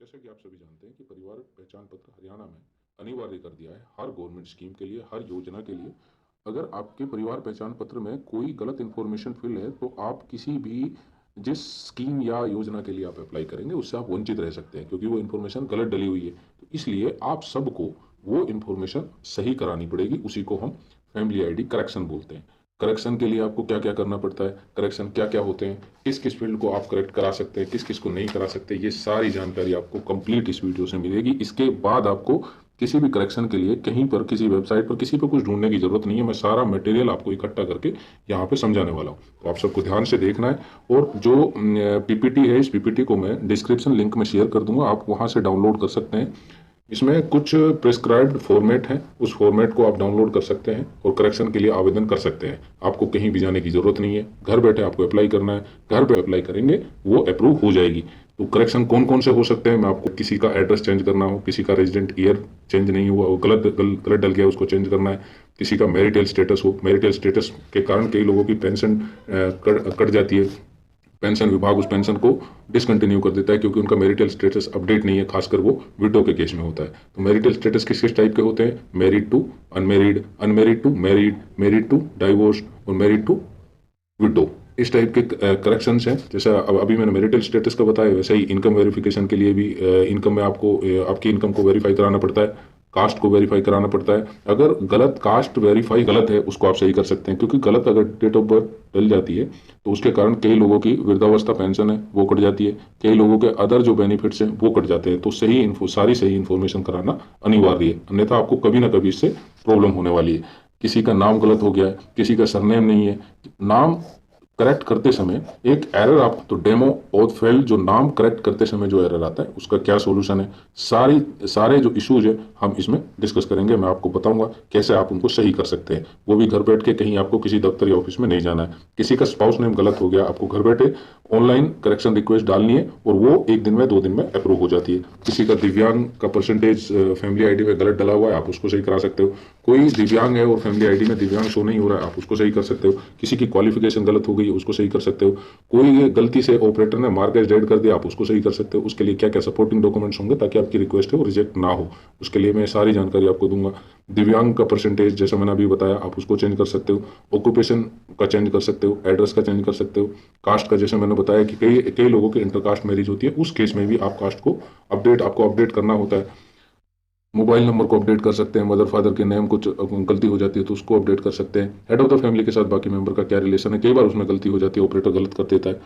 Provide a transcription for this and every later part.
जैसे कि आप सभी जानते हैं कि परिवार पहचान पत्र हरियाणा में अनिवार्य कर दिया है हर गवर्नमेंट स्कीम के लिए, हर योजना के लिए। अगर आपके परिवार पहचान पत्र में कोई गलत इन्फॉर्मेशन फिल है तो आप किसी भी जिस स्कीम या योजना के लिए आप अप्लाई करेंगे उससे आप वंचित रह सकते हैं, क्योंकि वो इन्फॉर्मेशन गलत डली हुई है। तो इसलिए आप सबको वो इन्फॉर्मेशन सही करानी पड़ेगी। उसी को हम फैमिली आईडी करेक्शन बोलते हैं। करेक्शन के लिए आपको क्या क्या करना पड़ता है, करेक्शन क्या क्या होते हैं, किस किस फील्ड को आप करेक्ट करा सकते हैं, किस किस को नहीं करा सकते, ये सारी जानकारी आपको कंप्लीट इस वीडियो से मिलेगी। इसके बाद आपको किसी भी करेक्शन के लिए कहीं पर, किसी वेबसाइट पर, किसी पर कुछ ढूंढने की जरूरत नहीं है। मैं सारा मटेरियल आपको इकट्ठा करके यहाँ पे समझाने वाला हूँ, तो आप सबको ध्यान से देखना है। और जो पीपीटी है, इस पीपीटी को मैं डिस्क्रिप्शन लिंक में शेयर कर दूंगा, आप वहाँ से डाउनलोड कर सकते हैं। इसमें कुछ प्रिस्क्राइब्ड फॉर्मेट है, उस फॉर्मेट को आप डाउनलोड कर सकते हैं और करेक्शन के लिए आवेदन कर सकते हैं। आपको कहीं भी जाने की जरूरत नहीं है, घर बैठे आपको अप्लाई करना है, घर पे अप्लाई करेंगे वो अप्रूव हो जाएगी। तो करेक्शन कौन कौन से हो सकते हैं, मैं आपको, किसी का एड्रेस चेंज करना हो, किसी का रेजिडेंट ईयर चेंज नहीं हुआ, वो गलत डल गया, उसको चेंज करना है। किसी का मैरिटल स्टेटस हो, मैरिटल स्टेटस के कारण कई लोगों की पेंशन कट जाती है, पेंशन विभाग उस पेंशन को डिसकंटिन्यू कर देता है क्योंकि उनका मैरिटल स्टेटस अपडेट नहीं है, खासकर वो विडो के केस में होता है। तो मैरिटल स्टेटस किस किस टाइप के होते हैं, married to unmarried, unmarried to married, married to divorce और मैरिड टू विडो। इस टाइप के करेक्शन हैं। जैसा अब अभी मैंने मैरिटल स्टेटस का बताया, वैसे ही इनकम वेरिफिकेशन के लिए भी इनकम में आपको आपकी इनकम को वेरीफाई कराना पड़ता है, कास्ट को वेरीफाई कराना पड़ता है। अगर गलत कास्ट वेरीफाई गलत है उसको आप सही कर सकते हैं, क्योंकि गलत अगर डेट ऑफ बर्थ डल जाती है तो उसके कारण कई लोगों की वृद्धावस्था पेंशन है वो कट जाती है, कई लोगों के अदर जो बेनिफिट्स हैं वो कट जाते हैं। तो सारी सही इन्फॉर्मेशन कराना अनिवार्य है, अन्यथा आपको कभी ना कभी इससे प्रॉब्लम होने वाली है। किसी का नाम गलत हो गया है, किसी का सरनेम नहीं है, नाम करेक्ट करते समय एक एरर, आप तो डेमो और फेल्ड, जो नाम करेक्ट करते समय जो एरर आता है उसका क्या सॉल्यूशन है, सारे जो इश्यूज है हम इसमें डिस्कस करेंगे। मैं आपको बताऊंगा कैसे आप उनको सही कर सकते हैं, वो भी घर बैठ के, कहीं आपको किसी दफ्तर या ऑफिस में नहीं जाना है। किसी का स्पाउस नेम गलत हो गया, आपको घर बैठे ऑनलाइन करेक्शन रिक्वेस्ट डालनी है और वो 1 दिन में 2 दिन में अप्रूव हो जाती है। किसी का दिव्यांग का परसेंटेज फैमिली आईडी में गलत डला हुआ है, आप उसको सही करा सकते हो। कोई दिव्यांग है और फैमिली आईडी में दिव्यांग शो नहीं हो रहा है, आप उसको सही कर सकते हो। किसी की क्वालिफिकेशन गलत हो गई है, उसको सही कर सकते हो। कोई गलती से ऑपरेटर ने मार्केट डेड कर दिया, आप उसको सही कर सकते हो। उसके लिए क्या क्या सपोर्टिंग डॉक्यूमेंट्स होंगे ताकि आपकी रिक्वेस्ट है वो रिजेक्ट ना हो, उसके लिए मैं सारी जानकारी आपको दूंगा। दिव्यांग का परसेंटेज जैसा मैंने अभी बताया, आप उसको चेंज कर सकते हो। ऑक्यूपेशन का चेंज कर सकते हो, एड्रेस का चेंज कर सकते हो। कास्ट का जैसे मैंने बताया कि कई कई लोगों की इंटरकास्ट मैरिज होती है, उस केस में भी आप कास्ट को आपको अपडेट करना होता है। मोबाइल नंबर को अपडेट कर सकते हैं, मदर फादर के नेम कुछ गलती हो जाती है तो उसको अपडेट कर सकते हैं। हेड ऑफ द फैमिली के साथ बाकी मेंबर का क्या रिलेशन है, कई बार उसमें गलती हो जाती है, ऑपरेटर गलत कर देता है।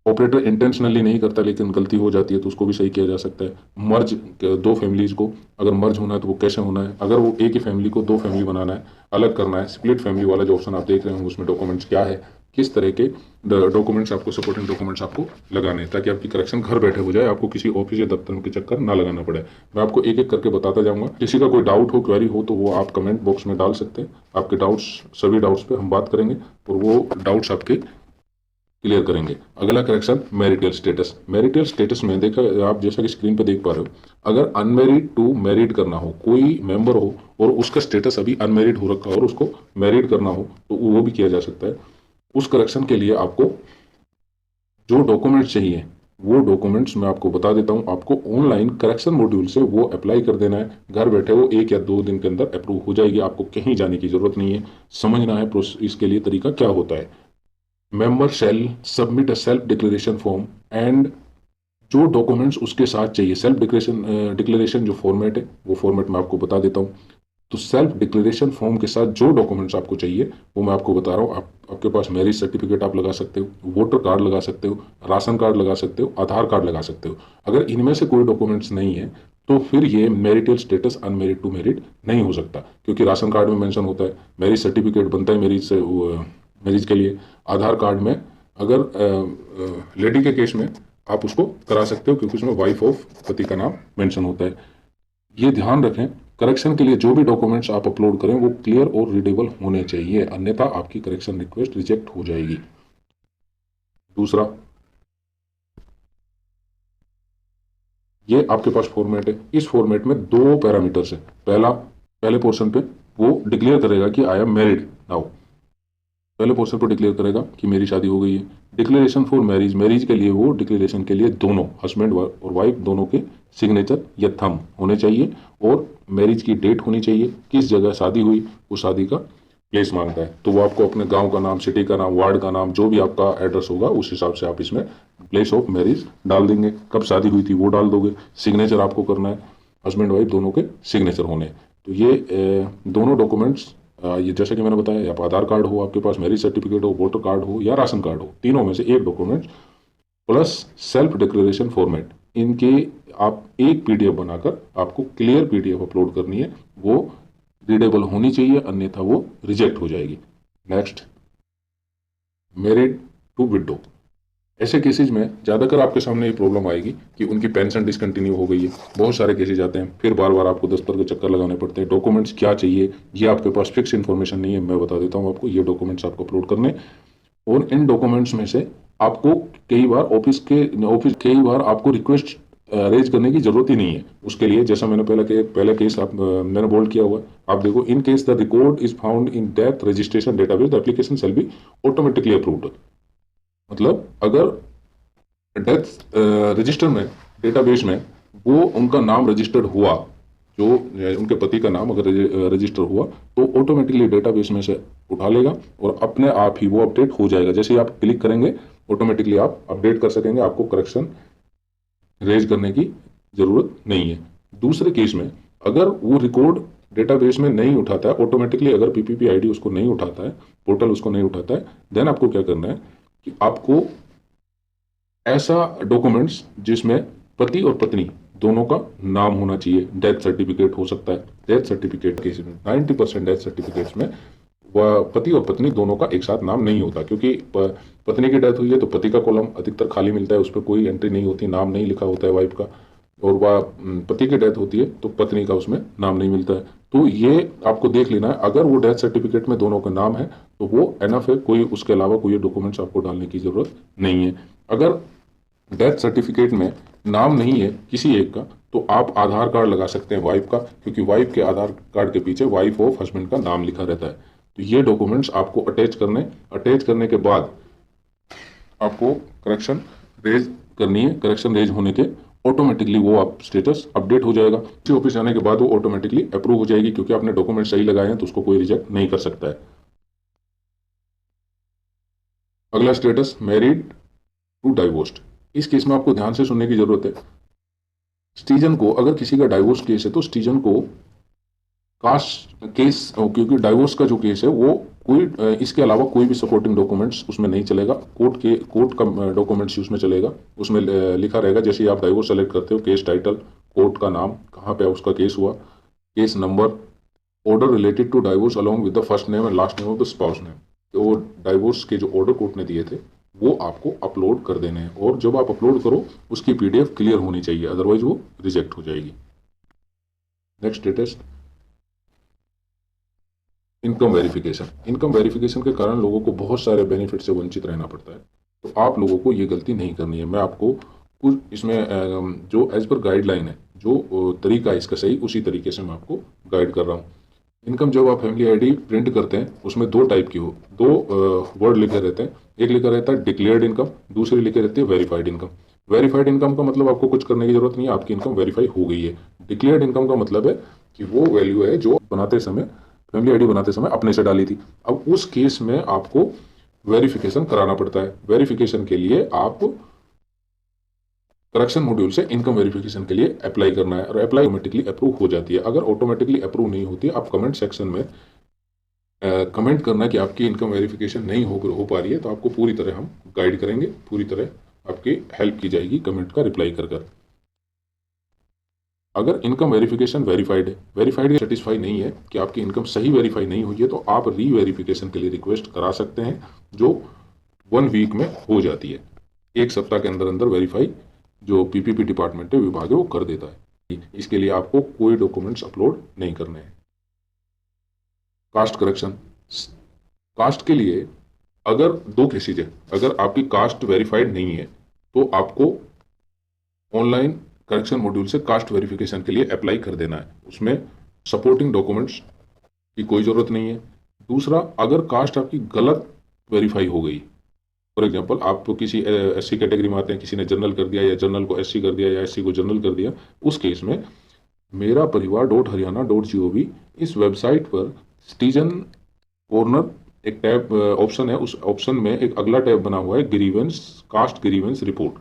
ऑपरेटर इंटेंशनली नहीं करता लेकिन गलती हो जाती है तो उसको भी सही किया जा सकता है। मर्ज, दो फैमिलीज को अगर मर्ज होना है तो वो कैसे होना है, अगर वो एक ही फैमिली को दो फैमिली बनाना है, अलग करना है, स्प्लिट फैमिली वाला जो ऑप्शन आप देख रहे हैं उसमें डॉक्यूमेंट्स क्या है, किस तरह के डॉक्यूमेंट्स आपको, सपोर्टिंग डॉक्यूमेंट्स आपको लगाने हैं ताकि आपकी करेक्शन घर बैठे हो जाए, आपको किसी ऑफिस या दफ्तर के चक्कर ना लगाना पड़े। मैं आपको एक एक करके बताता जाऊंगा। किसी का कोई डाउट हो, क्वेरी हो तो वो आप कमेंट बॉक्स में डाल सकते हैं। आपके डाउट्स, सभी डाउट्स पे हम बात करेंगे और वो डाउट्स आपके क्लियर करेंगे। अगला correction, marital status. Marital status में देखा, आप जैसा कि स्क्रीन पे देख पा रहे हो, अगर अनमेरिड टू मैरिड करना हो, कोई मेंबर हो और उसका स्टेटस अभी अनमेरिड हो रखा हो और उसको मैरिड करना हो तो वो भी किया जा सकता है। उस करेक्शन के लिए आपको जो डॉक्यूमेंट्स चाहिए वो डॉक्यूमेंट्स मैं आपको बता देता हूं। आपको ऑनलाइन करेक्शन मॉड्यूल से वो अप्लाई कर देना है, घर बैठे वो 1 या 2 दिन के अंदर अप्रूव हो जाएगी, आपको कहीं जाने की जरूरत नहीं है। समझना है इसके लिए तरीका क्या होता है। Member shall submit a self declaration form and जो डॉक्यूमेंट्स उसके साथ चाहिए, सेल्फ डिक्लेरेशन जो फॉर्मेट है वो फॉर्मेट मैं आपको बता देता हूँ। तो सेल्फ डिक्लेरेशन फॉर्म के साथ जो डॉक्यूमेंट्स आपको चाहिए वो मैं आपको बता रहा हूँ। आपके पास मैरिज सर्टिफिकेट आप लगा सकते हो, वोटर कार्ड लगा सकते हो, राशन कार्ड लगा सकते हो, आधार कार्ड लगा सकते हो। अगर इनमें से कोई डॉक्यूमेंट्स नहीं है तो फिर ये marital status unmarried to married नहीं हो सकता, क्योंकि राशन कार्ड में मेंशन होता है, मैरिज सर्टिफिकेट बनता है मैरिज के लिए। आधार कार्ड में अगर लेडी के केस में आप उसको करा सकते हो क्योंकि उसमें वाइफ ऑफ पति का नाम मेंशन होता है। ये ध्यान रखें, करेक्शन के लिए जो भी डॉक्यूमेंट्स आप अपलोड करें वो क्लियर और रीडेबल होने चाहिए, अन्यथा आपकी करेक्शन रिक्वेस्ट रिजेक्ट हो जाएगी। दूसरा, ये आपके पास फॉर्मेट है, इस फॉर्मेट में 2 पैरामीटर्स है। पहले पोर्शन पे वो डिक्लेयर करेगा कि आई एम मैरिड नाउ, पहले पोर्शन पर डिक्लेयर करेगा कि मेरी शादी हो गई है। डिक्लेरेशन फॉर मैरिज, मैरिज के लिए वो डिक्लेरेशन के लिए दोनों हस्बैंड और वाइफ दोनों के सिग्नेचर या थंब होने चाहिए, और मैरिज की डेट होनी चाहिए, किस जगह शादी हुई, उस शादी का प्लेस मांगता है तो वो आपको अपने गांव का नाम, सिटी का नाम, वार्ड का नाम, जो भी आपका एड्रेस होगा उस हिसाब से आप इसमें प्लेस ऑफ मैरिज डाल देंगे, कब शादी हुई थी वो डाल दोगे, सिग्नेचर आपको करना है, हस्बैंड वाइफ दोनों के सिग्नेचर होने। तो ये दोनों डॉक्यूमेंट्स, ये जैसे कि मैंने बताया, आप आधार कार्ड हो आपके पास, मैरिज सर्टिफिकेट हो, वोटर कार्ड हो या राशन कार्ड हो, तीनों में से एक document plus self declaration format, इनके आप एक पीडीएफ बनाकर आपको क्लियर पीडीएफ अपलोड करनी है, वो रीडेबल होनी चाहिए, अन्यथा वो रिजेक्ट हो जाएगी। Next, married to widow. ऐसे केसेज में ज़्यादातर आपके सामने ये प्रॉब्लम आएगी कि उनकी पेंशन डिसकंटिन्यू हो गई है, बहुत सारे केसेज आते हैं, फिर बार बार आपको दफ्तर के चक्कर लगाने पड़ते हैं, डॉक्यूमेंट्स क्या चाहिए ये आपके पास फिक्स इन्फॉर्मेशन नहीं है। मैं बता देता हूँ आपको, ये डॉक्यूमेंट्स आपको अपलोड करने, और इन डॉक्यूमेंट्स में से आपको कई बार ऑफिस कई बार आपको रिक्वेस्ट रेज करने की जरूरत ही नहीं है उसके लिए। जैसा मैंने पहले केस मैंने बोल्ड किया हुआ है, आप देखो, in case the record is found in death registration database the application shall be automatically approved. मतलब अगर डेथ रजिस्टर में, डेटाबेस में वो उनका नाम रजिस्टर्ड हुआ, जो उनके पति का नाम अगर रजिस्टर हुआ तो ऑटोमेटिकली डेटाबेस में से उठा लेगा और अपने आप ही वो अपडेट हो जाएगा। जैसे ही आप क्लिक करेंगे ऑटोमेटिकली आप अपडेट कर सकेंगे, आपको करेक्शन रेज करने की जरूरत नहीं है। दूसरे केस में अगर वो रिकॉर्ड डेटाबेस में नहीं उठाता है ऑटोमेटिकली, अगर पीपीपी आईडी उसको नहीं उठाता है, पोर्टल उसको नहीं उठाता है, देन आपको क्या करना है कि आपको ऐसा डॉक्यूमेंट्स जिसमें पति और पत्नी दोनों का नाम होना चाहिए, डेथ सर्टिफिकेट हो सकता है, डेथ सर्टिफिकेट केस में 90% डेथ सर्टिफिकेट्स में वह पति और पत्नी दोनों का एक साथ नाम नहीं होता, क्योंकि पत्नी की डेथ हुई है तो पति का कॉलम अधिकतर खाली मिलता है, उस पर कोई एंट्री नहीं होती, नाम नहीं लिखा होता है वाइफ का, और वह पति की डेथ होती है तो पत्नी का उसमें नाम नहीं मिलता है। तो ये आपको देख लेना है, अगर वो डेथ सर्टिफिकेट में दोनों का नाम है तो वो एनफ है, कोई उसके अलावा कोई डॉक्यूमेंट्स आपको डालने की जरूरत नहीं है। अगर डेथ सर्टिफिकेट में नाम नहीं है किसी एक का तो आप आधार कार्ड लगा सकते हैं वाइफ का, क्योंकि वाइफ के आधार कार्ड के पीछे वाइफ ऑफ हस्बैंड का नाम लिखा रहता है। तो ये डॉक्यूमेंट्स आपको अटैच करने के बाद आपको करेक्शन रेज करनी है। करेक्शन रेज होने के ऑटोमेटिकली वो आप स्टेटस अपडेट हो जाएगा, ऑफिस जाने के बाद वो ऑटोमेटिकली अप्रूव हो जाएगी, क्योंकि आपने डॉक्यूमेंट सही लगाए हैं तो उसको कोई रिजेक्ट नहीं कर सकता है। अगला स्टेटस, मैरिड टू डाइवोर्स्ड। इस केस में आपको ध्यान से सुनने की जरूरत है। सिटीजन को, अगर किसी का डाइवोर्स केस है तो सिटीजन को कास्ट केस, क्योंकि डाइवोर्स का जो केस है वो कोई इसके अलावा कोई भी सपोर्टिंग डॉक्यूमेंट्स उसमें नहीं चलेगा, कोर्ट का डॉक्यूमेंट्स उसमें चलेगा। उसमें लिखा रहेगा, जैसे ही आप डाइवोर्स सेलेक्ट करते हो, केस टाइटल, कोर्ट का नाम, कहाँ पे उसका केस हुआ, case number, order related to divorce along with the first name and last name of the spouse name. तो डाइवोर्स के जो ऑर्डर कोर्ट ने दिए थे वो आपको अपलोड कर देने हैं, और जब आप अपलोड करो उसकी पीडीएफ क्लियर होनी चाहिए, अदरवाइज वो रिजेक्ट हो जाएगी। Next status, income verification. Income verification के कारण लोगों को बहुत सारे बेनिफिट से वंचित रहना पड़ता है, तो आप लोगों को ये गलती नहीं करनी है। मैं आपको कुछ इसमें जो एज पर गाइडलाइन है, जो तरीका है इसका सही, उसी तरीके से मैं आपको गाइड कर रहा हूँ। इनकम, जब आप फैमिली आईडी प्रिंट करते हैं उसमें दो टाइप की हो, दो वर्ड लिखे रहते हैं, एक लिखा रहता है डिक्लेयर्ड इनकम, दूसरी लिखी रहती है वेरीफाइड इनकम। वेरीफाइड इनकम का मतलब आपको कुछ करने की जरूरत नहीं है, आपकी इनकम वेरीफाई हो गई है। डिक्लेयर्ड इनकम का मतलब है कि वो वैल्यू है जो बनाते समय, फैमिली आईडी बनाते समय अपने से डाली थी। अब उस केस में आपको वेरिफिकेशन कराना पड़ता है। वेरिफिकेशन के लिए आप करेक्शन मॉड्यूल से इनकम वेरिफिकेशन के लिए अप्लाई करना है, और अप्लाई ऑटोमेटिकली अप्रूव हो जाती है। अगर ऑटोमेटिकली अप्रूव नहीं होती, आप कमेंट सेक्शन में कमेंट करना कि आपकी इनकम वेरिफिकेशन नहीं हो पा रही है, तो आपको पूरी तरह हम गाइड करेंगे, पूरी तरह आपकी हेल्प की जाएगी कमेंट का रिप्लाई कर। अगर इनकम वेरिफिकेशन वेरीफाइड सेटिस्फाई नहीं है कि आपकी इनकम सही वेरीफाई नहीं हुई है, तो आप री वेरिफिकेशन के लिए रिक्वेस्ट करा सकते हैं, जो 1 वीक में हो जाती है। 1 सप्ताह के अंदर अंदर वेरीफाई जो पीपीपी डिपार्टमेंट है, विभाग है, वो कर देता है। इसके लिए आपको कोई डॉक्यूमेंट्स अपलोड नहीं करने हैं। कास्ट करेक्शन, कास्ट के लिए अगर 2 केसेज है, अगर आपकी कास्ट वेरीफाइड नहीं है तो आपको ऑनलाइन करेक्शन मॉड्यूल से कास्ट वेरिफिकेशन के लिए अप्लाई कर देना है। उसमें सपोर्टिंग डॉक्यूमेंट्स की कोई ज़रूरत नहीं है। दूसरा, अगर कास्ट आपकी गलत वेरीफाई हो गई, फॉर एग्जांपल आप किसी एससी कैटेगरी में आते हैं, किसी ने जनरल कर दिया या जनरल को एससी कर दिया या एससी को जनरल कर दिया, उस केस में मेरा परिवार .haryana.gov इस वेबसाइट पर सिटीजन कॉर्नर एक टैब ऑप्शन है, उस ऑप्शन में एक अगला टैब बना हुआ है ग्रीवेंस, कास्ट ग्रीवेंस रिपोर्ट।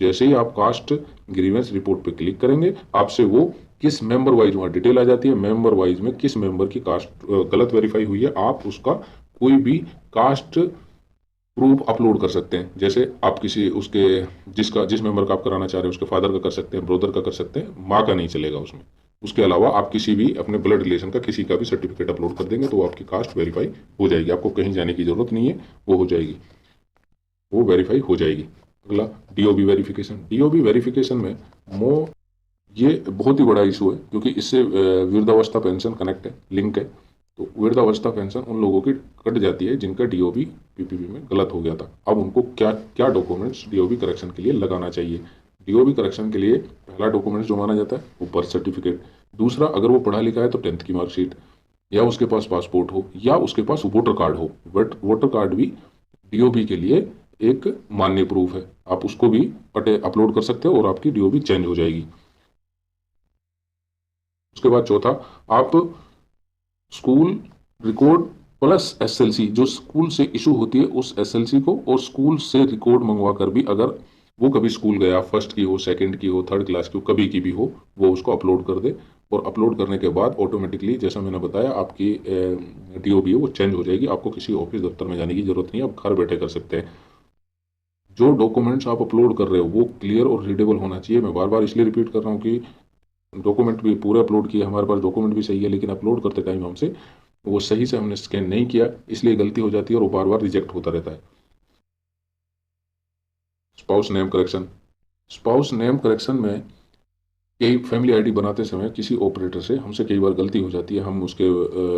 जैसे ही आप कास्ट ग्रीवेंस रिपोर्ट पे क्लिक करेंगे, आपसे वो किस मेंबर वाइज वहाँ डिटेल आ जाती है, मेंबर वाइज में किस मेंबर की कास्ट गलत वेरीफाई हुई है, आप उसका कोई भी कास्ट प्रूफ अपलोड कर सकते हैं। जैसे आप किसी उसके जिस मेंबर का आप कराना चाह रहे हैं उसके फादर का कर सकते हैं, ब्रदर का कर सकते हैं, माँ का नहीं चलेगा उसमें। उसके अलावा आप किसी भी अपने ब्लड रिलेशन का किसी का भी सर्टिफिकेट अपलोड कर देंगे तो वो आपकी कास्ट वेरीफाई हो जाएगी, आपको कहीं जाने की जरूरत नहीं है, वो हो जाएगी, वो वेरीफाई हो जाएगी। अगला डीओबी वेरिफिकेशन। डीओबी वेरिफिकेशन में ये बहुत ही बड़ा इशू है क्योंकि इससे वृद्धावस्था पेंशन कनेक्ट है, लिंक है। तो वृद्धावस्था पेंशन उन लोगों की कट जाती है जिनका डीओबी पीपीपी में गलत हो गया था। अब उनको क्या क्या डॉक्यूमेंट्स डीओबी करेक्शन के लिए लगाना चाहिए? डीओबी करेक्शन के लिए पहला डॉक्यूमेंट्स जो माना जाता है वो बर्थ सर्टिफिकेट। दूसरा, अगर वो पढ़ा लिखा है तो 10th की मार्कशीट, या उसके पास पासपोर्ट हो, या उसके पास वोटर कार्ड हो। बट वोटर कार्ड भी डीओबी के लिए एक मान्य प्रूफ है, आप उसको भी अपलोड कर सकते हो और आपकी डीओबी चेंज हो जाएगी। उसके बाद चौथा, आप स्कूल रिकॉर्ड प्लस एसएलसी जो स्कूल से इशू होती है उस एसएलसी को और स्कूल से रिकॉर्ड मंगवा कर भी, अगर वो कभी स्कूल गया, फर्स्ट की हो, सेकंड की हो, थर्ड क्लास की हो, कभी की भी हो, वो उसको अपलोड कर दे। और अपलोड करने के बाद ऑटोमेटिकली, जैसा मैंने बताया, आपकी डीओबी है वो चेंज हो जाएगी। आपको किसी ऑफिस दफ्तर में जाने की जरूरत नहीं है, आप घर बैठे कर सकते हैं। जो डॉक्यूमेंट्स आप अपलोड कर रहे हो वो क्लियर और रीडेबल होना चाहिए। मैं बार बार इसलिए रिपीट कर रहा हूँ कि डॉक्यूमेंट भी पूरे अपलोड किए, हमारे पास डॉक्यूमेंट भी सही है, लेकिन अपलोड करते टाइम हमसे वो सही से हमने स्कैन नहीं किया, इसलिए गलती हो जाती है और वो बार बार रिजेक्ट होता रहता है। Spouse name correction. Spouse name correction में कई फैमिली आईडी बनाते समय किसी ऑपरेटर से हमसे कई बार गलती हो जाती है, हम उसके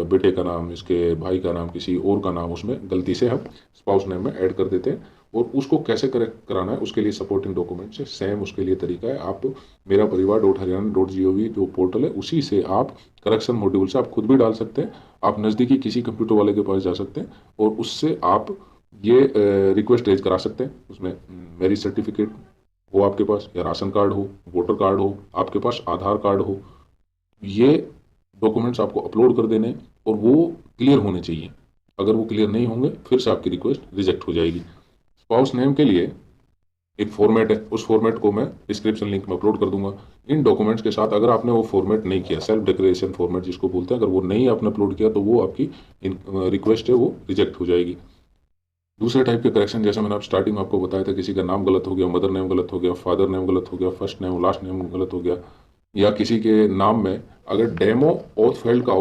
बेटे का नाम, इसके भाई का नाम, किसी और का नाम उसमें गलती से हम स्पाउस नेम में ऐड कर देते हैं। और उसको कैसे करेक्ट कराना है उसके लिए सपोर्टिंग डॉक्यूमेंट्स है, सेम उसके लिए तरीका है। आप मेरा परिवार .haryana.gov जो पोर्टल है उसी से आप करेक्शन मॉड्यूल से आप खुद भी डाल सकते हैं। आप नज़दीकी किसी कंप्यूटर वाले के पास जा सकते हैं और उससे आप ये रिक्वेस्ट रेज करा सकते हैं। उसमें मैरिज सर्टिफिकेट हो आपके पास, या राशन कार्ड हो, वोटर कार्ड हो, आपके पास आधार कार्ड हो, ये डॉक्यूमेंट्स आपको अपलोड कर देने और वो क्लियर होने चाहिए। अगर वो क्लियर नहीं होंगे फिर से आपकी रिक्वेस्ट रिजेक्ट हो जाएगी। स्पाउस नेम के लिए एक फॉर्मेट है, उस फॉर्मेट को मैं डिस्क्रिप्शन लिंक में अपलोड कर दूंगा। इन डॉक्यूमेंट्स के साथ अगर आपने वो फॉर्मेट नहीं किया, सेल्फ डिक्लेरेशन फॉर्मेट जिसको बोलते हैं, अगर वो नहीं आपने अपलोड किया तो वो आपकी रिक्वेस्ट है वो रिजेक्ट हो जाएगी। दूसरे टाइप के करेक्शन, जैसे मैंने आप स्टार्टिंग में आपको बताया था, किसी का नाम गलत हो गया, मदर नेम गलत हो गया, फादर नेम गलत हो गया, फर्स्ट नेम लास्ट नेम गलत हो गया, या किसी के नाम में अगर डेमो ऑथ फेल्ड का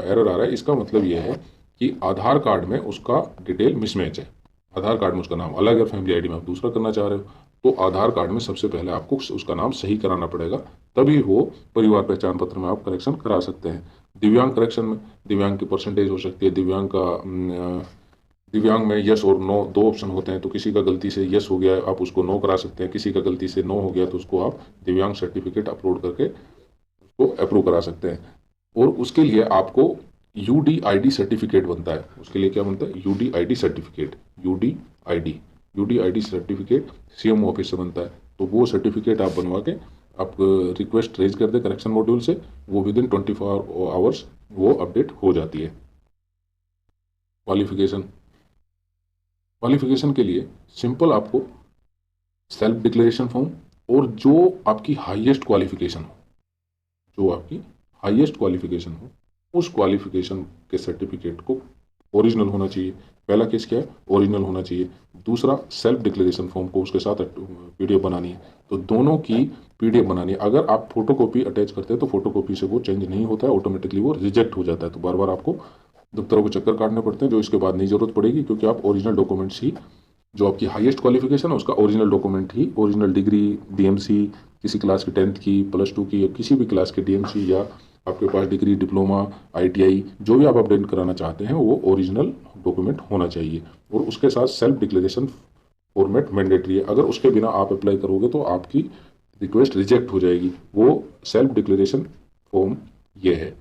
एरर आ रहा है, इसका मतलब ये है कि आधार कार्ड में उसका डिटेल मिसमैच है। आधार कार्ड में उसका नाम अलग है, फैमिली आईडी में आप दूसरा करना चाह रहे हो, तो आधार कार्ड में सबसे पहले आपको उसका नाम सही कराना पड़ेगा, तभी वो परिवार पहचान पत्र में आप करेक्शन करा सकते हैं। दिव्यांग करेक्शन में दिव्यांग की परसेंटेज हो सकती है, दिव्यांग में यस और नो दो ऑप्शन होते हैं, तो किसी का गलती से यस हो गया आप उसको नो करा सकते हैं, किसी का गलती से नो हो गया तो उसको आप दिव्यांग सर्टिफिकेट अपलोड करके उसको अप्रूव करा सकते हैं। और उसके लिए आपको यूडीआईडी सर्टिफिकेट बनता है। उसके लिए क्या बनता है? UDID certificate. UDID certificate CMO office से बनता है, तो वो सर्टिफिकेट आप बनवा के आप रिक्वेस्ट रेज कर दे करेक्शन मॉड्यूल से, वो विद इन 24 आवर्स वो अपडेट हो जाती है। क्वालिफिकेशन के लिए सिंपल आपको सेल्फ डिक्लेरेशन फॉर्म और जो आपकी हाईएस्ट क्वालिफिकेशन हो, जो आपकी हाईएस्ट क्वालिफिकेशन हो, उस क्वालिफिकेशन के सर्टिफिकेट को ओरिजिनल होना चाहिए। पहला केस क्या है? ओरिजिनल होना चाहिए। दूसरा, सेल्फ डिक्लेरेशन फॉर्म को उसके साथ पीडीएफ बनानी है, तो दोनों की पीडीएफ बनानी है। अगर आप फोटोकॉपी अटैच करते हैं तो फोटोकॉपी से वो चेंज नहीं होता है, ऑटोमेटिकली वो रिजेक्ट हो जाता है, तो बार बार आपको दफ्तरों को चक्कर काटने पड़ते हैं, जो इसके बाद नहीं जरूरत पड़ेगी क्योंकि आप ओरिजिनल डॉक्यूमेंट्स ही, जो आपकी हाईएस्ट क्वालिफिकेशन है उसका ओरिजिनल डॉक्यूमेंट ही, ओरिजिनल डिग्री, डीएमसी किसी क्लास की 10th की, +2 की, या किसी भी क्लास की डीएमसी, या आपके पास डिग्री, डिप्लोमा, आईटीआई, जो भी आप अपडेट कराना चाहते हैं वो ओरिजिनल डॉक्यूमेंट होना चाहिए। और उसके साथ सेल्फ डिक्लेरेशन फॉर्मेट मैंडेटरी है। अगर उसके बिना आप अप्लाई करोगे तो आपकी रिक्वेस्ट रिजेक्ट हो जाएगी। वो सेल्फ डिक्लेरेशन फॉर्म ये है।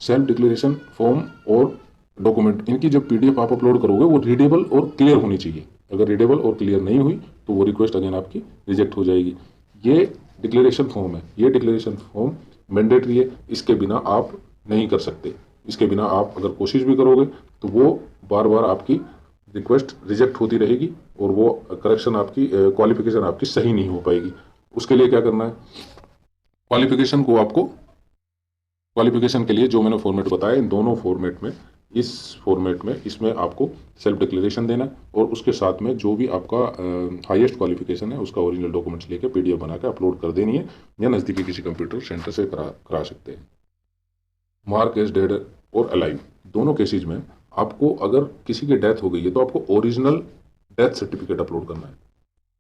सेल्फ डिक्लेरेशन फॉर्म और डॉक्यूमेंट, इनकी जब पीडीएफ आप अपलोड करोगे वो रीडेबल और क्लियर होनी चाहिए। अगर रीडेबल और क्लियर नहीं हुई तो वो रिक्वेस्ट अगेन आपकी रिजेक्ट हो जाएगी। ये डिक्लेरेशन फॉर्म है, ये डिक्लेरेशन फॉर्म मैंडेटरी है, इसके बिना आप नहीं कर सकते। इसके बिना आप अगर कोशिश भी करोगे तो वो बार बार आपकी रिक्वेस्ट रिजेक्ट होती रहेगी और वो करेक्शन आपकी क्वालिफिकेशन आपकी सही नहीं हो पाएगी। उसके लिए क्या करना है, क्वालिफिकेशन के लिए जो मैंने फॉर्मेट बताया, इन दोनों फॉर्मेट में, इस फॉर्मेट में, इसमें आपको सेल्फ डिक्लेरेशन देना है और उसके साथ में जो भी आपका हाईएस्ट क्वालिफिकेशन है उसका ओरिजिनल डॉक्यूमेंट्स लेके पीडीएफ बना के अपलोड कर देनी है, या नज़दीकी किसी कंप्यूटर सेंटर से करा सकते हैं। मार्क एज डेड और अलाइव, दोनों केसेज में आपको अगर किसी की डेथ हो गई है तो आपको ओरिजिनल डेथ सर्टिफिकेट अपलोड करना है,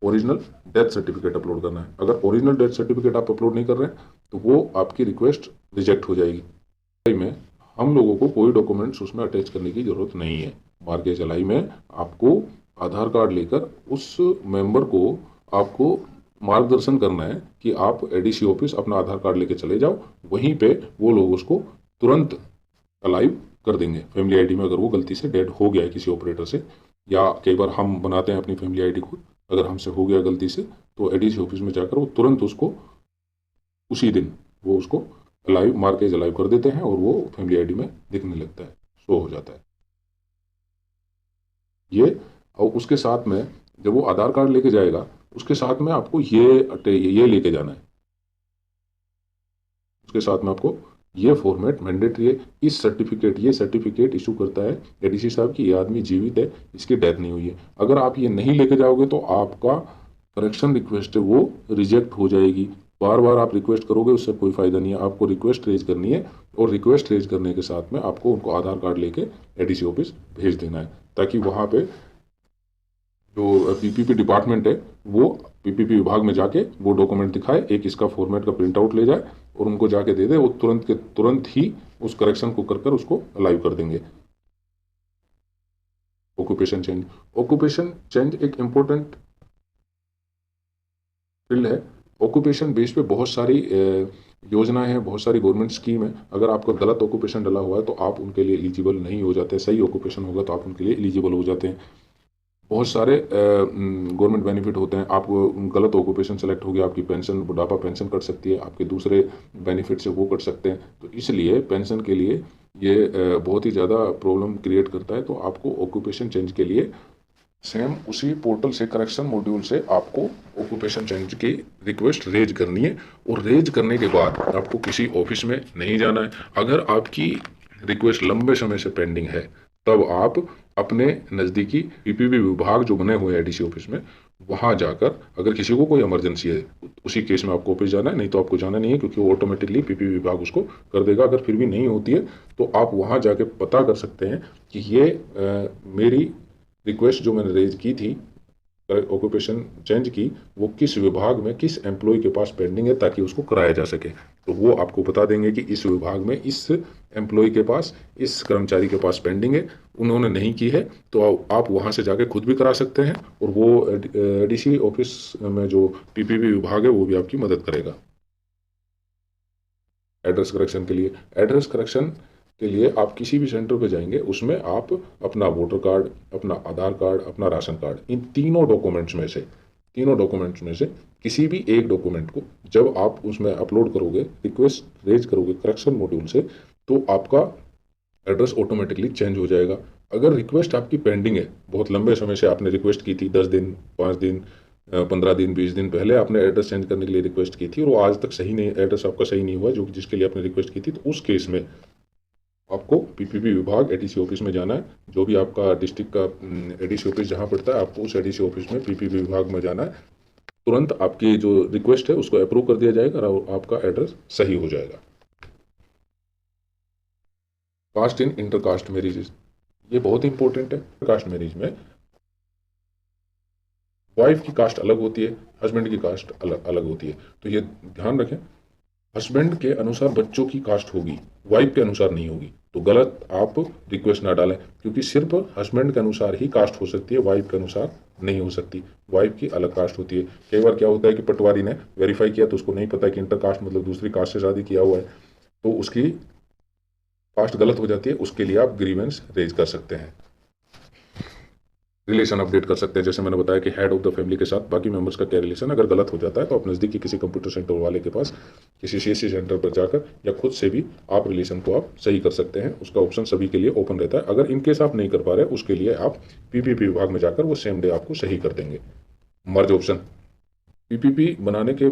ओरिजिनल डेथ सर्टिफिकेट अपलोड करना है। अगर ओरिजिनल डेथ सर्टिफिकेट आप अपलोड नहीं कर रहे हैं तो वो आपकी रिक्वेस्ट रिजेक्ट हो जाएगी। में हम लोगों को कोई डॉक्यूमेंट्स उसमें अटैच करने की जरूरत नहीं है। मार्केज अलाई में आपको आधार कार्ड लेकर उस मेंबर को आपको मार्गदर्शन करना है कि आप एडीसी ऑफिस अपना आधार कार्ड लेके चले जाओ, वहीं पे वो लोग उसको तुरंत अलाइव कर देंगे। फैमिली आईडी में अगर वो गलती से डेड हो गया है किसी ऑपरेटर से, या कई बार हम बनाते हैं अपनी फैमिली आईडी को, अगर हमसे हो गया गलती से तो एडीसी ऑफिस में जाकर वो तुरंत उसको उसी दिन वो उसको अलाइव मार्केज अलाइव कर देते हैं और वो फैमिली आईडी में दिखने लगता है, शो हो जाता है ये। और उसके साथ में जब वो आधार कार्ड लेके जाएगा उसके साथ में आपको ये लेके जाना है, उसके साथ में आपको ये फॉर्मेट मैंडेटरी है। ये सर्टिफिकेट इशू करता है एडीसी साहब की ये आदमी जीवित है, इसकी डेथ नहीं हुई है। अगर आप ये नहीं लेके जाओगे तो आपका करेक्शन रिक्वेस्ट है वो रिजेक्ट हो जाएगी। बार बार आप रिक्वेस्ट करोगे उससे कोई फायदा नहीं है, आपको रिक्वेस्ट रेज करनी है और रिक्वेस्ट रेज करने के साथ में आपको उनको आधार कार्ड लेके एडीसी ऑफिस भेज देना है, ताकि वहाँ पे जो पीपीपी डिपार्टमेंट है वो पीपीपी विभाग में जाके वो डॉक्यूमेंट दिखाए, एक इसका फॉर्मेट का प्रिंट आउट ले जाए और उनको जाके दे दे, वो तुरंत के तुरंत ही उस करेक्शन को कर उसको अलाइव कर देंगे। ऑक्यूपेशन चेंज एक इंपॉर्टेंट फील्ड है। ऑक्यूपेशन बेस पे बहुत सारी योजनाएं हैं, बहुत सारी गवर्नमेंट स्कीम है। अगर आपका गलत ऑक्यूपेशन डला हुआ है तो आप उनके लिए एलिजिबल नहीं हो जाते, सही ऑक्यूपेशन होगा तो आप उनके लिए एलिजिबल हो जाते हैं। बहुत सारे गवर्नमेंट बेनिफिट होते हैं। आप गलत ऑक्यूपेशन सेलेक्ट हो गया, आपकी पेंशन, बुढ़ापा पेंशन कट सकती है, आपके दूसरे बेनिफिट से वो कट सकते हैं, तो इसलिए पेंशन के लिए ये बहुत ही ज़्यादा प्रॉब्लम क्रिएट करता है। तो आपको ऑक्यूपेशन चेंज के लिए सेम उसी पोर्टल से, करेक्शन मॉड्यूल से आपको ऑक्यूपेशन चेंज की रिक्वेस्ट रेज करनी है और रेज करने के बाद आपको किसी ऑफिस में नहीं जाना है। अगर आपकी रिक्वेस्ट लंबे समय से पेंडिंग है तब आप अपने नज़दीकी पीपीपी विभाग जो बने हुए हैं एडीसी ऑफिस में, वहाँ जाकर, अगर किसी को कोई इमरजेंसी है उसी केस में आपको ऑफिस जाना है, नहीं तो आपको जाना नहीं है क्योंकि वो ऑटोमेटिकली पीपीपी विभाग उसको कर देगा। अगर फिर भी नहीं होती है तो आप वहाँ जाके पता कर सकते हैं कि ये मेरी रिक्वेस्ट जो मैंने रेज की थी ऑक्यूपेशन चेंज की, वो किस विभाग में किस एम्प्लॉय के पास पेंडिंग है, ताकि उसको कराया जा सके। तो वो आपको बता देंगे कि इस विभाग में इस एम्प्लॉय के पास, इस कर्मचारी के पास पेंडिंग है, उन्होंने नहीं की है, तो आप वहाँ से जाके खुद भी करा सकते हैं और वो एडीसी ऑफिस में जो पीपीपी विभाग है वो भी आपकी मदद करेगा। एड्रेस करेक्शन के लिए, एड्रेस करेक्शन के लिए आप किसी भी सेंटर पे जाएंगे, उसमें आप अपना वोटर कार्ड, अपना आधार कार्ड, अपना राशन कार्ड, इन तीनों डॉक्यूमेंट्स में से किसी भी एक डॉक्यूमेंट को जब आप उसमें अपलोड करोगे, रिक्वेस्ट रेज करोगे करेक्शन मॉड्यूल से, तो आपका एड्रेस ऑटोमेटिकली चेंज हो जाएगा। अगर रिक्वेस्ट आपकी पेंडिंग है, बहुत लंबे समय से आपने रिक्वेस्ट की थी, 10 दिन, 5 दिन, 15 दिन, 20 दिन पहले आपने एड्रेस चेंज करने के लिए रिक्वेस्ट की थी और वो आज तक सही नहीं, एड्रेस आपका सही नहीं हुआ जो जिसके लिए आपने रिक्वेस्ट की थी, तो उस केस में आपको पीपीपी विभाग एडीसी ऑफिस में जाना है। जो भी आपका डिस्ट्रिक्ट का एडीसी ऑफिस जहाँ पड़ता है, आपको उस एडीसी ऑफिस में पीपीपी विभाग में जाना है। तुरंत आपकी जो रिक्वेस्ट है उसको अप्रूव कर दिया जाएगा और आपका एड्रेस सही हो जाएगा। कास्ट इन इंटर कास्ट मैरिजेस, ये बहुत इंपॉर्टेंट है। कास्ट मैरिज में वाइफ की कास्ट अलग होती है, हस्बैंड की कास्ट अलग अलग होती है, तो ये ध्यान रखें। हस्बैंड के अनुसार बच्चों की कास्ट होगी, वाइफ के अनुसार नहीं होगी, तो गलत आप रिक्वेस्ट ना डालें, क्योंकि सिर्फ हस्बैंड के अनुसार ही कास्ट हो सकती है, वाइफ के अनुसार नहीं हो सकती। वाइफ की अलग कास्ट होती है। कई बार क्या होता है कि पटवारी ने वेरीफाई किया तो उसको नहीं पता कि इंटर कास्ट मतलब दूसरी कास्ट से शादी किया हुआ है, तो उसकी कास्ट गलत हो जाती है, उसके लिए आप ग्रीवेंस रेज कर सकते हैं। रिलेशन अपडेट कर सकते हैं। जैसे मैंने बताया कि हेड ऑफ द फैमिली के साथ बाकी मेंबर्स का क्या रिलेशन, अगर गलत हो जाता है तो आप नज़दीकी किसी कंप्यूटर सेंटर वाले के पास, किसी सीएससी सेंटर पर जाकर या खुद से भी आप रिलेशन को आप सही कर सकते हैं। उसका ऑप्शन सभी के लिए ओपन रहता है। अगर इनकेस आप नहीं कर पा रहे, उसके लिए आप पीपीपी विभाग में जाकर वो सेम डे आपको सही कर देंगे। मर्ज ऑप्शन, पीपीपी बनाने के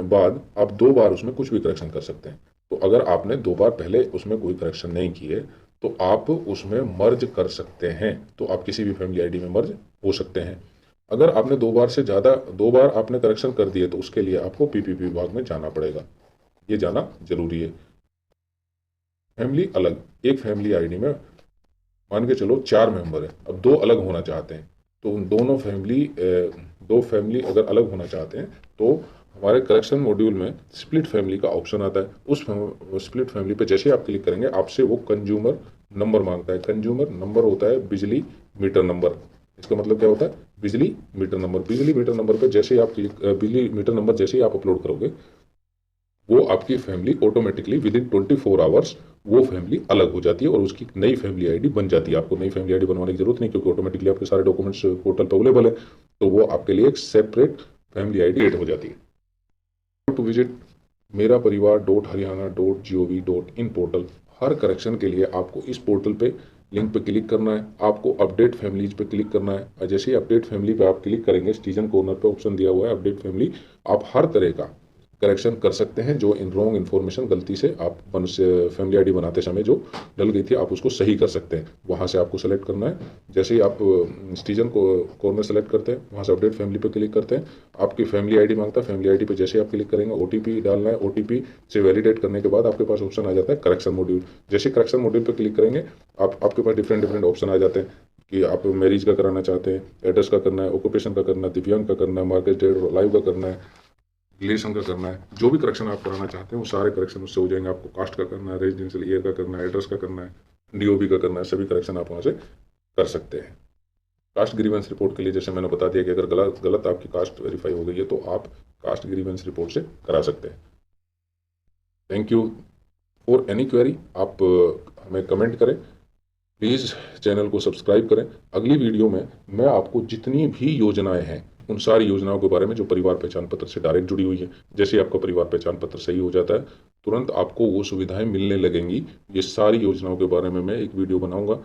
बाद आप 2 बार उसमें कुछ भी करेक्शन कर सकते हैं। तो अगर आपने 2 बार पहले उसमें कोई करेक्शन नहीं किए तो आप उसमें मर्ज कर सकते हैं। तो आप किसी भी फैमिली आईडी में मर्ज हो सकते हैं। अगर आपने 2 बार से ज़्यादा 2 बार आपने करेक्शन कर दिए तो उसके लिए आपको पीपीपी विभाग में जाना पड़ेगा। ये जाना जरूरी है। फैमिली अलग, एक फैमिली आईडी में मान के चलो 4 मेंबर है, अब 2 अलग होना चाहते हैं, तो उन दोनों फैमिली 2 फैमिली अगर अलग होना चाहते हैं तो हमारे करेक्शन मॉड्यूल में स्प्लिट फैमिली का ऑप्शन आता है। उस स्प्लिट फैमिली पे जैसे आप क्लिक करेंगे आपसे वो कंज्यूमर नंबर मांगता है। कंज्यूमर नंबर होता है बिजली मीटर नंबर। इसका मतलब क्या होता है? बिजली मीटर नंबर। बिजली मीटर नंबर पे जैसे ही आप बिजली मीटर नंबर जैसे ही आप अपलोड करोगे वो आपकी family automatically with in 24 hours वो फैमिली अलग हो जाती है और उसकी नई फैमिली आईडी बन जाती है। आपको नई फैमिली आईडी बनवाने की जरूरत नहीं, क्योंकि ऑटोमेटिकली आपके सारे डॉक्यूमेंट्स पोर्टल पर अवेलेबल है। तो वो आपके लिए एक सेपरेट फैमिली आईडी क्रिएट हो जाती है। To visit meraParivar.haryana.gov.in portal. हर करेक्शन के लिए आपको इस पोर्टल पे लिंक पे क्लिक करना है, आपको अपडेट फैमिलीज पे क्लिक करना है। और जैसे ही अपडेट फैमिली पे आप क्लिक करेंगे, सिटीजन कॉर्नर पे ऑप्शन दिया हुआ है अपडेट फैमिली, आप हर तरह का करेक्शन कर सकते हैं। जो इन रॉन्ग इन्फॉर्मेशन गलती से आप फैमिली आईडी बनाते समय जो डल गई थी, आप उसको सही कर सकते हैं। वहाँ से आपको सेलेक्ट करना है। जैसे ही आप सिटीजन को कॉर्नर सेलेक्ट करते हैं, वहाँ से अपडेट फैमिली पे क्लिक करते हैं, आपकी फैमिली आईडी मांगता है। फैमिली आईडी पे जैसे ही आप क्लिक करेंगे ओटीपी डालना है। ओटीपी से वैलिडेट करने के बाद आपके पास ऑप्शन आ जाता है करेक्शन मॉड्यूल। जैसे करेक्शन मॉड्यूल पे क्लिक करेंगे आपके पास डिफरेंट ऑप्शन आ जाते हैं कि आप मैरिज का कराना चाहते हैं, एड्रेस का करना है, ऑक्यूपेशन का करना है, दिव्यांग का करना है, मार्केज डेट लाइव का करना है, रिलेशन का करना है। जो भी करेक्शन आप कराना चाहते हैं वो सारे करेक्शन उससे हो जाएंगे। आपको कास्ट का करना है, रेजिडेंशियल ईयर का करना है, एड्रेस का करना है, डीओबी का करना है, सभी करेक्शन आप वहाँ से कर सकते हैं। कास्ट ग्रीवेंस रिपोर्ट के लिए जैसे मैंने बता दिया कि अगर गलत आपकी कास्ट वेरीफाई हो गई है तो आप कास्ट ग्रीवेंस रिपोर्ट से करा सकते हैं। Thank you. For any query आप हमें कमेंट करें। प्लीज़ चैनल को सब्सक्राइब करें। अगली वीडियो में मैं आपको जितनी भी योजनाएं हैं उन सारी योजनाओं के बारे में जो परिवार पहचान पत्र से डायरेक्ट जुड़ी हुई है, जैसे आपका परिवार पहचान पत्र सही हो जाता है तुरंत आपको वो सुविधाएं मिलने लगेंगी। ये सारी योजनाओं के बारे में मैं एक वीडियो बनाऊंगा।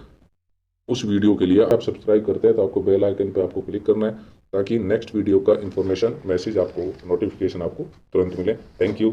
उस वीडियो के लिए आप सब्सक्राइब करते हैं तो आपको बेल आइकन पे आपको क्लिक करना है, ताकि नेक्स्ट वीडियो का इन्फॉर्मेशन मैसेज आपको नोटिफिकेशन आपको तुरंत मिले। Thank you.